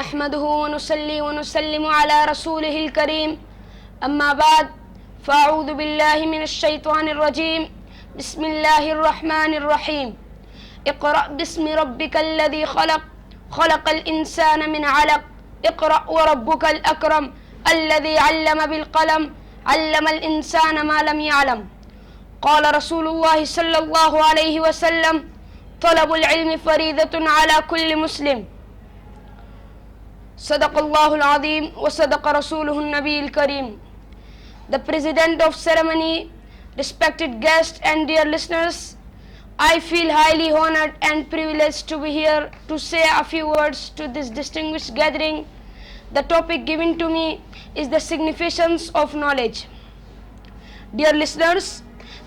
نحمده ونصلي ونسلم على رسوله الكريم أما بعد فأعوذ بالله من الشيطان الرجيم بسم الله الرحمن الرحيم اقرأ باسم ربك الذي خلق خلق الإنسان من علق اقرأ وربك الأكرم الذي علم بالقلم علم الإنسان ما لم يعلم قال رسول الله صلى الله عليه وسلم طلب العلم فريضة على كل مسلم صدق الله العظيم وصدق رسوله النبي الكريم. The President of ceremony, respected guests and dear listeners, I feel highly honored and privileged to be here to say a few words to this distinguished gathering. The topic given to me is the significance of knowledge. Dear listeners,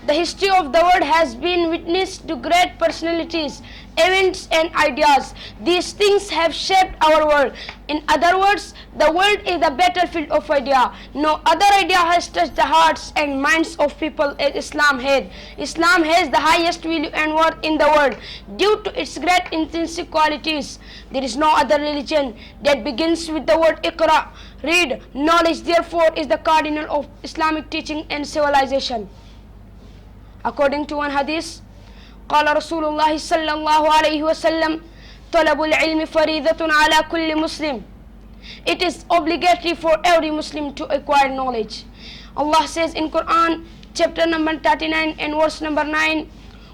the history of the world has been witness to great personalities, events and ideas. These things have shaped our world. In other words, the world is the battlefield of idea. No other idea has touched the hearts and minds of people as Islam has. Islam has the highest value and worth in the world due to its great intrinsic qualities. There is no other religion that begins with the word Iqra, read. Knowledge therefore is the cardinal of Islamic teaching and civilization. According to one hadith, قال رسول الله صلى الله عليه وسلم طلب العلم فريضة على كل مسلم. It is obligatory for every Muslim to acquire knowledge. Allah says in Quran chapter number 39 and verse number 9,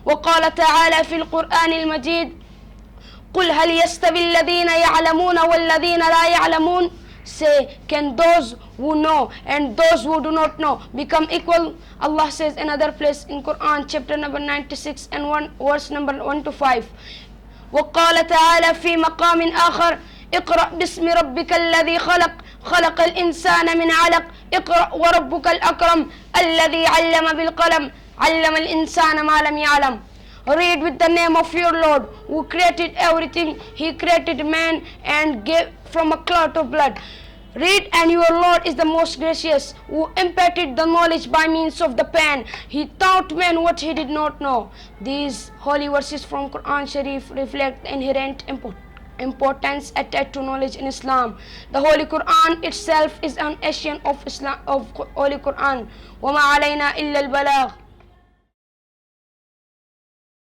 وقال تعالى في القرآن المجيد قل هل يستوي الذين يعلمون والذين لا يعلمون. Say, can those who know and those who do not know become equal? Allah says another place in Quran chapter number 96 and verse number 1 to 5. وقال تعالى في مقام آخر اقرأ باسم ربك الذي خلق خلق الإنسان من علق اقرأ وربك الأكرم الذي علم بالقلم علم الإنسان ما لم يعلم. Read with the name of your Lord who created everything. He created man and gave from a clot of blood. Read, and your Lord is the most gracious, who imparted the knowledge by means of the pen. He taught man what he did not know. These holy verses from Quran Sharif reflect the inherent importance attached to knowledge in Islam. The Holy Quran itself is an essence of Islam, of Holy Quran. وَمَا عَلَيْنَا إِلَّا الْبَلَاغُ.